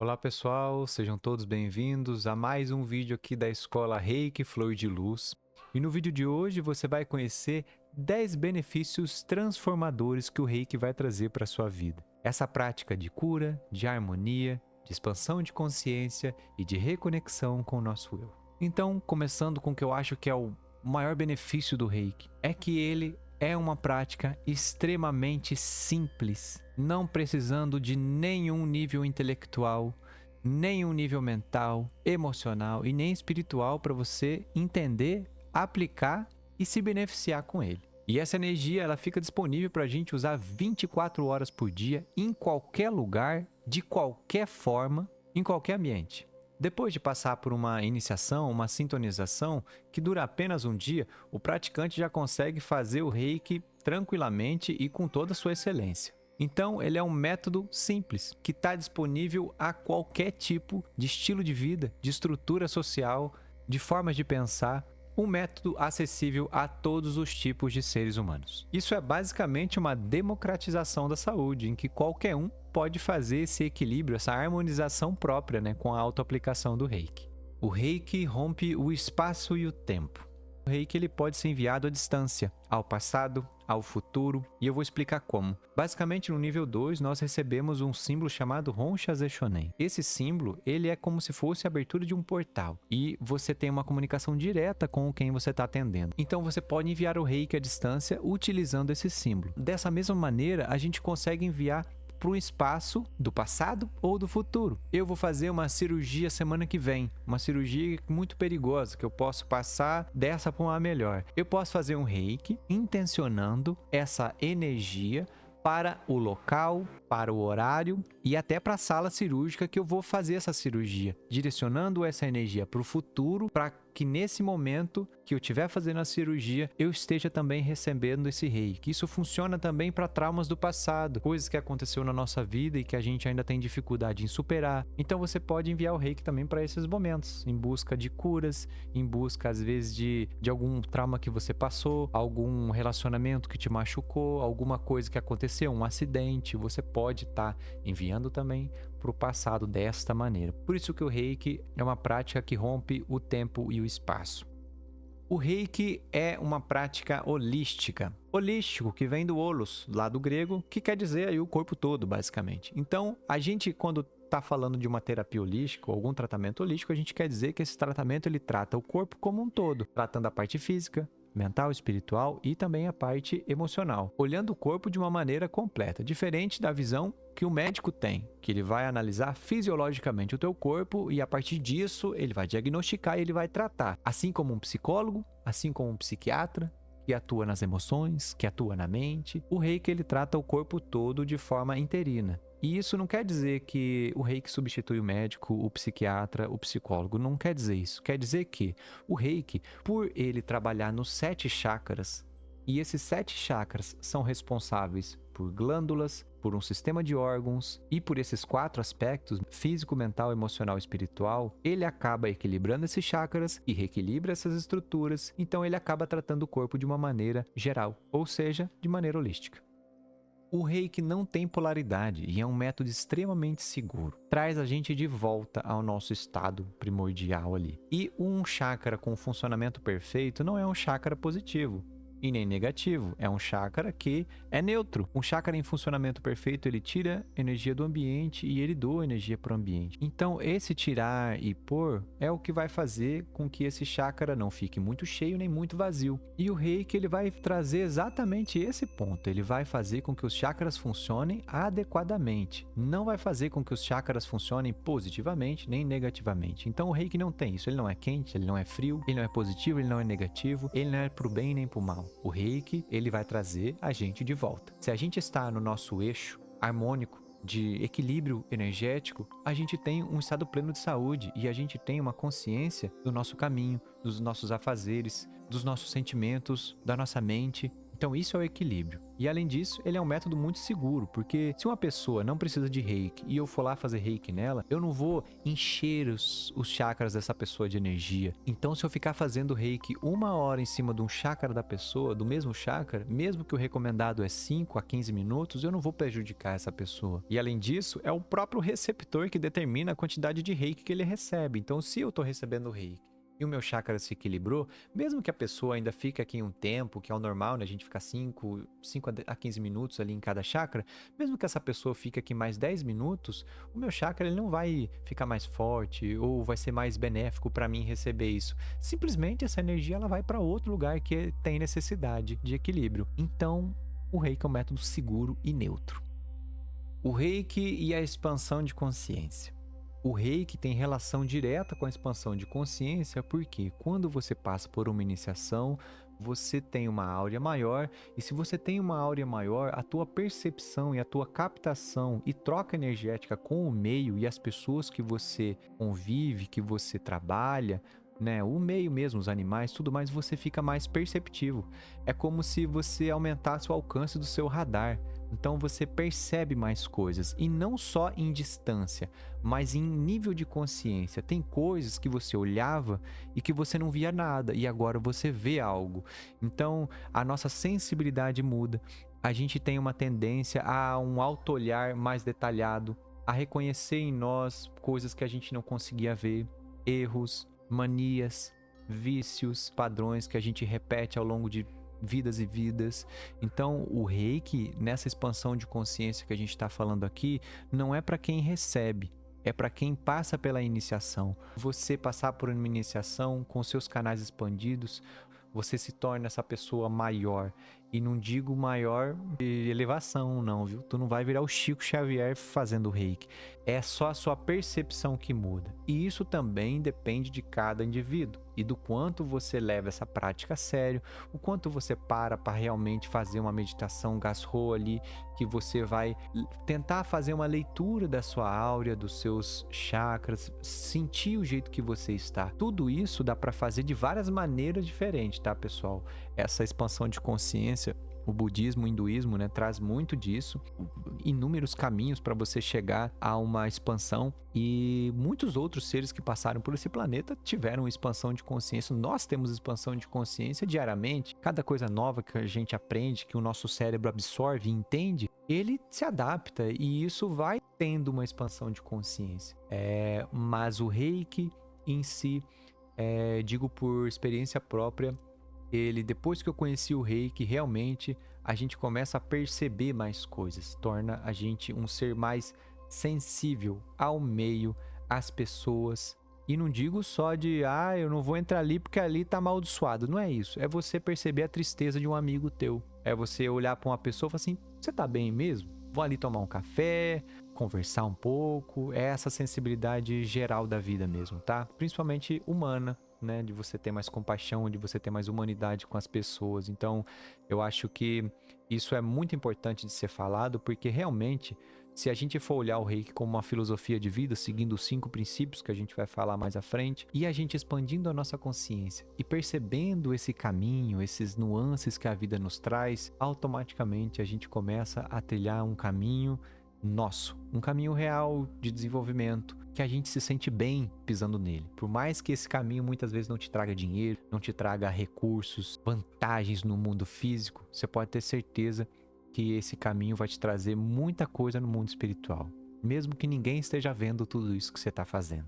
Olá pessoal, sejam todos bem-vindos a mais um vídeo aqui da Escola Reiki Flor de Luz. E no vídeo de hoje você vai conhecer 10 benefícios transformadores que o Reiki vai trazer para a sua vida. Essa prática de cura, de harmonia, de expansão de consciência e de reconexão com o nosso eu. Então, começando com o que eu acho que é o maior benefício do Reiki, é que ele é uma prática extremamente simples, não precisando de nenhum nível intelectual, nenhum nível mental, emocional e nem espiritual para você entender, aplicar e se beneficiar com ele. E essa energia ela fica disponível para a gente usar 24 horas por dia, em qualquer lugar, de qualquer forma, em qualquer ambiente. Depois de passar por uma iniciação, uma sintonização, que dura apenas um dia, o praticante já consegue fazer o Reiki tranquilamente e com toda a sua excelência. Então, ele é um método simples, que está disponível a qualquer tipo de estilo de vida, de estrutura social, de formas de pensar, um método acessível a todos os tipos de seres humanos. Isso é basicamente uma democratização da saúde, em que qualquer um pode fazer esse equilíbrio, essa harmonização própria, com a autoaplicação do Reiki. O Reiki rompe o espaço e o tempo. O Reiki ele pode ser enviado à distância, ao passado, ao futuro, e eu vou explicar como. Basicamente, no nível 2, nós recebemos um símbolo chamado Honsha Zeishonen. Esse símbolo, ele é como se fosse a abertura de um portal, e você tem uma comunicação direta com quem você está atendendo. Então, você pode enviar o Reiki à distância utilizando esse símbolo. Dessa mesma maneira, a gente consegue enviar para um espaço do passado ou do futuro. Eu vou fazer uma cirurgia semana que vem, uma cirurgia muito perigosa, que eu posso passar dessa para uma melhor. Eu posso fazer um Reiki intencionando essa energia para o local, para o horário e até para a sala cirúrgica que eu vou fazer essa cirurgia, direcionando essa energia para o futuro, para que nesse momento que eu estiver fazendo a cirurgia, eu esteja também recebendo esse Reiki. Isso funciona também para traumas do passado, coisas que aconteceu na nossa vida e que a gente ainda tem dificuldade em superar. Então você pode enviar o Reiki também para esses momentos, em busca de curas, em busca às vezes de algum trauma que você passou, algum relacionamento que te machucou, alguma coisa que aconteceu, um acidente, você pode estar enviando também para o passado desta maneira. Por isso que o Reiki é uma prática que rompe o tempo e o espaço. O Reiki é uma prática holística. Holístico, que vem do holos, lá do grego, que quer dizer aí o corpo todo, basicamente. Então, a gente, quando está falando de uma terapia holística ou algum tratamento holístico, a gente quer dizer que esse tratamento ele trata o corpo como um todo, tratando a parte física, mental, espiritual e também a parte emocional, olhando o corpo de uma maneira completa, diferente da visão que o médico tem, que ele vai analisar fisiologicamente o teu corpo e a partir disso ele vai diagnosticar e ele vai tratar, assim como um psicólogo, assim como um psiquiatra, que atua nas emoções, que atua na mente. O Reiki ele trata o corpo todo de forma interina. E isso não quer dizer que o Reiki substitui o médico, o psiquiatra, o psicólogo. Não quer dizer isso. Quer dizer que o Reiki, por ele trabalhar nos 7 chakras, e esses 7 chakras são responsáveis por glândulas, por um sistema de órgãos e por esses 4 aspectos, físico, mental, emocional e espiritual, ele acaba equilibrando esses chakras e reequilibra essas estruturas, então ele acaba tratando o corpo de uma maneira geral, ou seja, de maneira holística. O Reiki não tem polaridade e é um método extremamente seguro. Traz a gente de volta ao nosso estado primordial ali. E um chakra com funcionamento perfeito não é um chakra positivo e nem negativo. É um chakra que é neutro. Um chakra em funcionamento perfeito, ele tira energia do ambiente e ele doa energia para o ambiente. Então, esse tirar e pôr é o que vai fazer com que esse chakra não fique muito cheio nem muito vazio. E o Reiki, ele vai trazer exatamente esse ponto. Ele vai fazer com que os chakras funcionem adequadamente. Não vai fazer com que os chakras funcionem positivamente nem negativamente. Então, o Reiki não tem isso. Ele não é quente, ele não é frio, ele não é positivo, ele não é negativo, ele não é pro bem nem pro mal. O Reiki, ele vai trazer a gente de volta. Se a gente está no nosso eixo harmônico, de equilíbrio energético, a gente tem um estado pleno de saúde e a gente tem uma consciência do nosso caminho, dos nossos afazeres, dos nossos sentimentos, da nossa mente. Então isso é o equilíbrio. E além disso, ele é um método muito seguro, porque se uma pessoa não precisa de reiki e eu for lá fazer reiki nela, eu não vou encher os chakras dessa pessoa de energia. Então se eu ficar fazendo reiki 1 hora em cima de um chakra da pessoa, do mesmo chakra, mesmo que o recomendado é 5 a 15 minutos, eu não vou prejudicar essa pessoa. E além disso, é o próprio receptor que determina a quantidade de reiki que ele recebe. Então se eu estou recebendo reiki e o meu chakra se equilibrou, mesmo que a pessoa ainda fique aqui um tempo, que é o normal, né? A gente ficar 5 a 15 minutos ali em cada chakra, mesmo que essa pessoa fique aqui mais 10 minutos, o meu chakra ele não vai ficar mais forte ou vai ser mais benéfico para mim receber isso. Simplesmente essa energia ela vai para outro lugar que tem necessidade de equilíbrio. Então, o Reiki é um método seguro e neutro. O Reiki e a expansão de consciência. O Reiki tem relação direta com a expansão de consciência porque quando você passa por uma iniciação, você tem uma áurea maior e se você tem uma áurea maior, a tua percepção e a tua captação e troca energética com o meio e as pessoas que você convive, que você trabalha, né, o meio mesmo, os animais, tudo mais, você fica mais perceptivo. É como se você aumentasse o alcance do seu radar. Então você percebe mais coisas e não só em distância, mas em nível de consciência. Tem coisas que você olhava e que você não via nada e agora você vê algo. Então a nossa sensibilidade muda. A gente tem uma tendência a um auto-olhar mais detalhado, a reconhecer em nós coisas que a gente não conseguia ver, erros, manias, vícios, padrões que a gente repete ao longo de vidas e vidas. Então o Reiki, nessa expansão de consciência que a gente está falando aqui, não é para quem recebe, é para quem passa pela iniciação. Você passar por uma iniciação com seus canais expandidos, você se torna essa pessoa maior. E não digo maior de elevação, não, viu? Tu não vai virar o Chico Xavier fazendo reiki. É só a sua percepção que muda. E isso também depende de cada indivíduo e do quanto você leva essa prática a sério, o quanto você para realmente fazer uma meditação gasrô ali, que você vai tentar fazer uma leitura da sua áurea, dos seus chakras, sentir o jeito que você está. Tudo isso dá para fazer de várias maneiras diferentes, tá, pessoal? Essa expansão de consciência, o budismo, o hinduísmo, né, traz muito disso, inúmeros caminhos para você chegar a uma expansão e muitos outros seres que passaram por esse planeta tiveram expansão de consciência. Nós temos expansão de consciência diariamente. Cada coisa nova que a gente aprende, que o nosso cérebro absorve e entende, ele se adapta e isso vai tendo uma expansão de consciência. Mas o Reiki em si, digo por experiência própria, depois que eu conheci o Reiki, realmente a gente começa a perceber mais coisas, torna a gente um ser mais sensível ao meio, às pessoas. E não digo só de, eu não vou entrar ali porque ali tá amaldiçoado. Não é isso. É você perceber a tristeza de um amigo teu. É você olhar para uma pessoa e falar assim, você tá bem mesmo? Vou ali tomar um café, conversar um pouco. É essa sensibilidade geral da vida mesmo, tá? Principalmente humana, né, de você ter mais compaixão, de você ter mais humanidade com as pessoas. Então, eu acho que isso é muito importante de ser falado, porque realmente, se a gente for olhar o Reiki como uma filosofia de vida, seguindo os 5 princípios que a gente vai falar mais à frente, e a gente expandindo a nossa consciência e percebendo esse caminho, esses nuances que a vida nos traz, automaticamente a gente começa a trilhar um caminho nosso, um caminho real de desenvolvimento, que a gente se sente bem pisando nele. Por mais que esse caminho muitas vezes não te traga dinheiro, não te traga recursos, vantagens no mundo físico, você pode ter certeza que esse caminho vai te trazer muita coisa no mundo espiritual, mesmo que ninguém esteja vendo tudo isso que você está fazendo.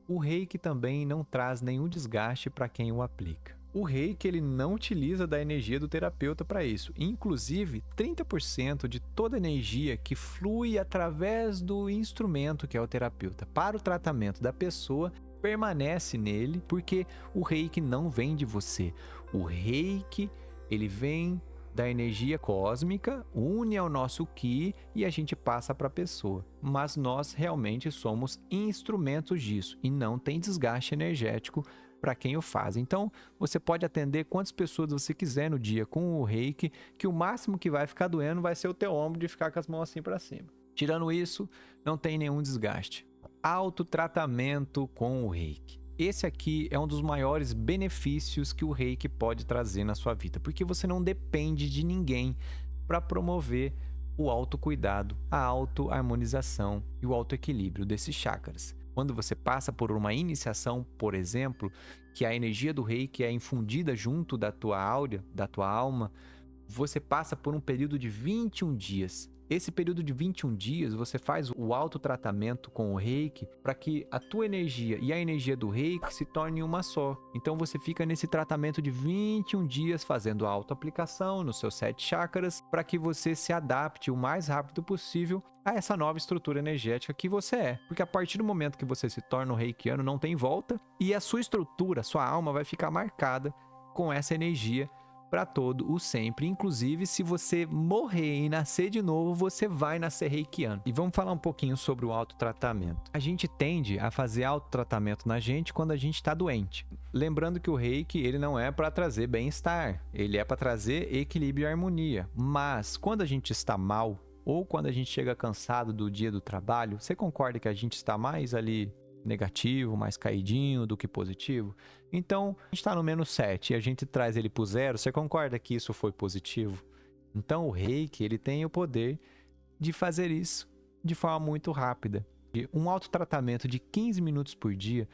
O Reiki também não traz nenhum desgaste para quem o aplica. O Reiki ele não utiliza da energia do terapeuta para isso. Inclusive, 30% de toda a energia que flui através do instrumento que é o terapeuta para o tratamento da pessoa permanece nele, porque o Reiki não vem de você. O Reiki ele vem da energia cósmica, une ao nosso Ki e a gente passa para a pessoa. Mas nós realmente somos instrumentos disso e não tem desgaste energético para quem o faz. Então, você pode atender quantas pessoas você quiser no dia com o Reiki, que o máximo que vai ficar doendo vai ser o teu ombro de ficar com as mãos assim para cima. Tirando isso, não tem nenhum desgaste. Autotratamento com o Reiki. Esse aqui é um dos maiores benefícios que o reiki pode trazer na sua vida, porque você não depende de ninguém para promover o autocuidado, a auto-harmonização e o autoequilíbrio desses chakras. Quando você passa por uma iniciação, por exemplo, que a energia do reiki é infundida junto da tua áurea, da tua alma, você passa por um período de 21 dias. Esse período de 21 dias, você faz o autotratamento com o reiki para que a tua energia e a energia do reiki se tornem uma só. Então você fica nesse tratamento de 21 dias fazendo a autoaplicação nos seus 7 chakras para que você se adapte o mais rápido possível a essa nova estrutura energética que você é. Porque a partir do momento que você se torna um reikiano, não tem volta e a sua estrutura, a sua alma vai ficar marcada com essa energia para todo o sempre. Inclusive, se você morrer e nascer de novo, você vai nascer reikiano. E vamos falar um pouquinho sobre o autotratamento. A gente tende a fazer autotratamento na gente quando a gente está doente. Lembrando que o reiki, ele não é para trazer bem-estar, ele é para trazer equilíbrio e harmonia. Mas quando a gente está mal, ou quando a gente chega cansado do dia do trabalho, você concorda que a gente está mais ali negativo, mais caidinho do que positivo? Então, a gente está no -7 e a gente traz ele para o 0, você concorda que isso foi positivo? Então, o reiki, ele tem o poder de fazer isso de forma muito rápida. Um autotratamento de 15 minutos por dia,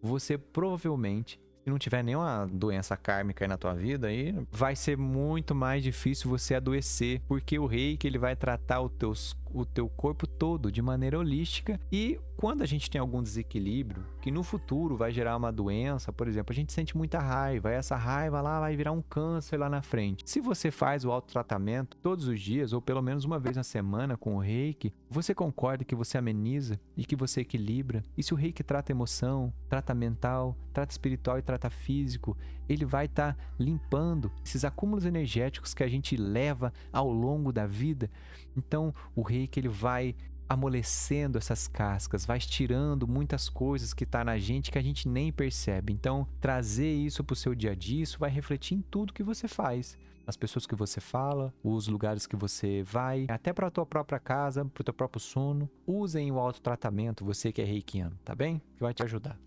você provavelmente, se não tiver nenhuma doença kármica aí na tua vida, aí vai ser muito mais difícil você adoecer, porque o reiki, ele vai tratar o teu corpo todo de maneira holística. E quando a gente tem algum desequilíbrio, que no futuro vai gerar uma doença, por exemplo, a gente sente muita raiva, e essa raiva lá vai virar um câncer lá na frente. Se você faz o autotratamento todos os dias, ou pelo menos uma vez na semana com o reiki, você concorda que você ameniza e que você equilibra? E se o reiki trata emoção, trata mental, trata espiritual e trata físico, ele vai estar limpando esses acúmulos energéticos que a gente leva ao longo da vida. Então, o reiki, ele vai amolecendo essas cascas, vai tirando muitas coisas que tá na gente que a gente nem percebe. Então, trazer isso para o seu dia a dia, isso vai refletir em tudo que você faz. As pessoas que você fala, os lugares que você vai, até para a tua própria casa, para o teu próprio sono. Usem o autotratamento, você que é reikiano, tá bem? Que vai te ajudar.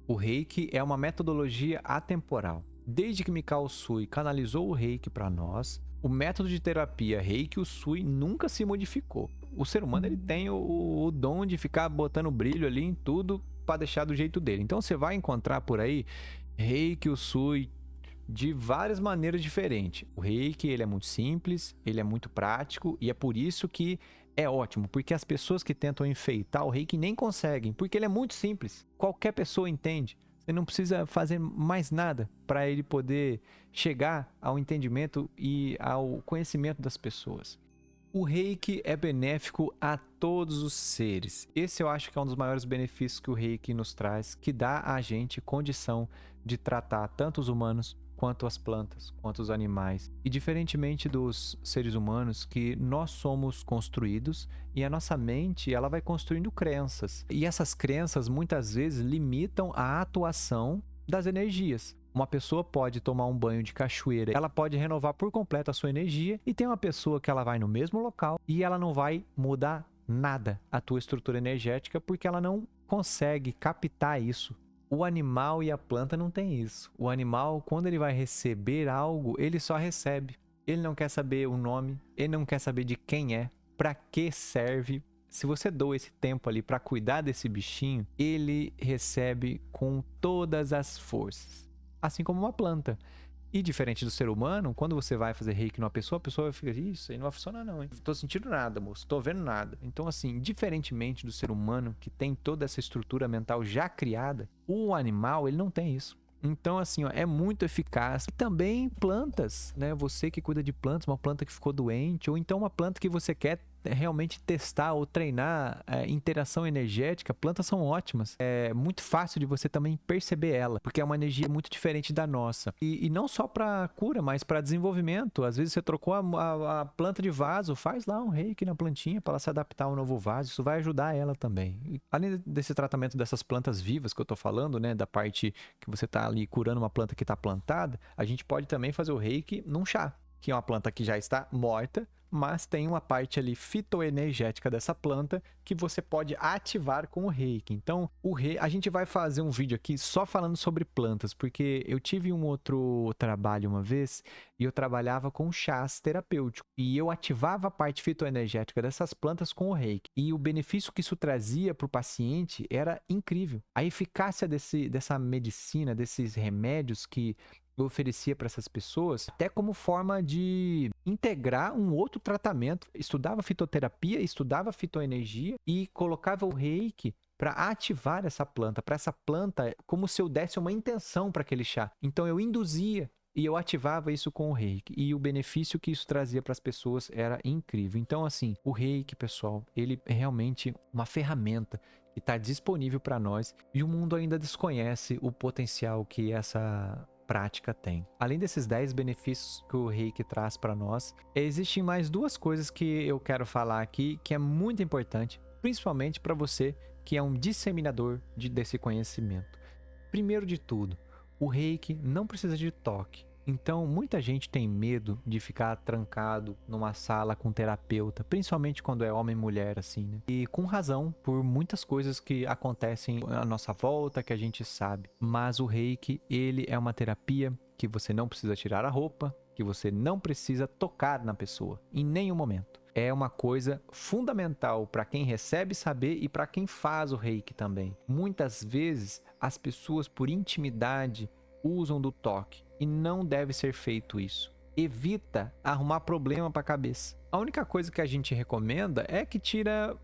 O reiki é uma metodologia atemporal. Desde que Mikao Usui canalizou o reiki para nós, o método de terapia Reiki Usui nunca se modificou. O ser humano, ele tem o dom de ficar botando brilho ali em tudo para deixar do jeito dele. Então você vai encontrar por aí Reiki Usui de várias maneiras diferentes. O Reiki, ele é muito simples, ele é muito prático e é por isso que é ótimo, porque as pessoas que tentam enfeitar o Reiki nem conseguem, porque ele é muito simples. Qualquer pessoa entende. Você não precisa fazer mais nada para ele poder chegar ao entendimento e ao conhecimento das pessoas. O reiki é benéfico a todos os seres. Esse eu acho que é um dos maiores benefícios que o reiki nos traz, que dá a gente condição de tratar tanto os humanos quanto as plantas, quanto os animais. E diferentemente dos seres humanos, que nós somos construídos e a nossa mente, ela vai construindo crenças. E essas crenças muitas vezes limitam a atuação das energias. Uma pessoa pode tomar um banho de cachoeira, ela pode renovar por completo a sua energia, e tem uma pessoa que ela vai no mesmo local e ela não vai mudar nada a tua estrutura energética porque ela não consegue captar isso. O animal e a planta não tem isso. O animal, quando ele vai receber algo, ele só recebe. Ele não quer saber o nome, ele não quer saber de quem é, para que serve. Se você doa esse tempo ali para cuidar desse bichinho, ele recebe com todas as forças. Assim como uma planta. E diferente do ser humano, quando você vai fazer reiki numa pessoa, a pessoa fica, isso aí não vai funcionar não, hein? Tô sentindo nada, moço, tô vendo nada. Então assim, diferentemente do ser humano, que tem toda essa estrutura mental já criada, o animal, ele não tem isso. Então assim, ó, é muito eficaz. E também plantas, né? Você que cuida de plantas, uma planta que ficou doente, ou então uma planta que você quer realmente testar ou treinar interação energética, plantas são ótimas. É muito fácil de você também perceber ela, porque é uma energia muito diferente da nossa. E não só para cura, mas para desenvolvimento. Às vezes você trocou a planta de vaso, faz lá um reiki na plantinha para ela se adaptar ao novo vaso. Isso vai ajudar ela também. E, além desse tratamento dessas plantas vivas que eu tô falando, né, da parte que você tá ali curando uma planta que tá plantada, a gente pode também fazer o reiki num chá. que é uma planta que já está morta, mas tem uma parte ali fitoenergética dessa planta que você pode ativar com o reiki. Então, a gente vai fazer um vídeo aqui só falando sobre plantas, porque eu tive um outro trabalho uma vez e eu trabalhava com chás terapêuticos e eu ativava a parte fitoenergética dessas plantas com o reiki. E o benefício que isso trazia para o paciente era incrível. A eficácia dessa medicina, desses remédios que eu oferecia para essas pessoas, até como forma de integrar um outro tratamento. Estudava fitoterapia, estudava fitoenergia e colocava o reiki para ativar essa planta, para essa planta, como se eu desse uma intenção para aquele chá. Então eu induzia e eu ativava isso com o reiki. E o benefício que isso trazia para as pessoas era incrível. Então, assim, o reiki, pessoal, ele é realmente uma ferramenta que está disponível para nós e o mundo ainda desconhece o potencial que essa prática tem. Além desses 10 benefícios que o reiki traz para nós, existem mais duas coisas que eu quero falar aqui que é muito importante, principalmente para você que é um disseminador desse conhecimento. Primeiro de tudo, o reiki não precisa de toque. Então, muita gente tem medo de ficar trancado numa sala com um terapeuta, principalmente quando é homem e mulher, assim, né? E com razão, por muitas coisas que acontecem à nossa volta, que a gente sabe. Mas o reiki, ele é uma terapia que você não precisa tirar a roupa, que você não precisa tocar na pessoa, em nenhum momento. É uma coisa fundamental para quem recebe saber e para quem faz o reiki também. Muitas vezes, as pessoas, por intimidade, usam do toque e não deve ser feito isso. Evita arrumar problema para a cabeça. A única coisa que a gente recomenda é que tira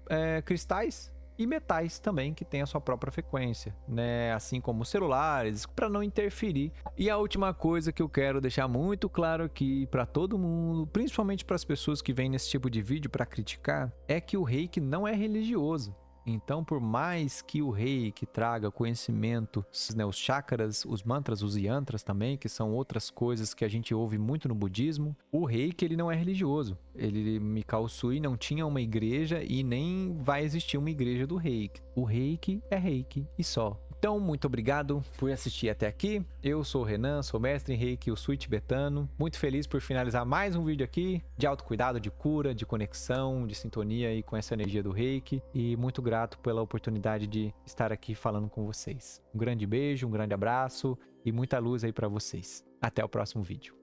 cristais e metais também que tem a sua própria frequência, né? Assim como celulares, para não interferir. E a última coisa que eu quero deixar muito claro aqui para todo mundo, principalmente para as pessoas que vêm nesse tipo de vídeo para criticar, é que o reiki não é religioso. Então, por mais que o reiki traga conhecimento, né, os chakras, os mantras, os yantras também, que são outras coisas que a gente ouve muito no budismo, o reiki ele não é religioso. Ele, Mikao Usui, não tinha uma igreja e nem vai existir uma igreja do reiki. O reiki é reiki e só. Então, muito obrigado por assistir até aqui. Eu sou o Renan, sou mestre em Reiki Usui tibetano. Muito feliz por finalizar mais um vídeo aqui de autocuidado, de cura, de conexão, de sintonia aí com essa energia do Reiki. E muito grato pela oportunidade de estar aqui falando com vocês. Um grande beijo, um grande abraço e muita luz aí para vocês. Até o próximo vídeo.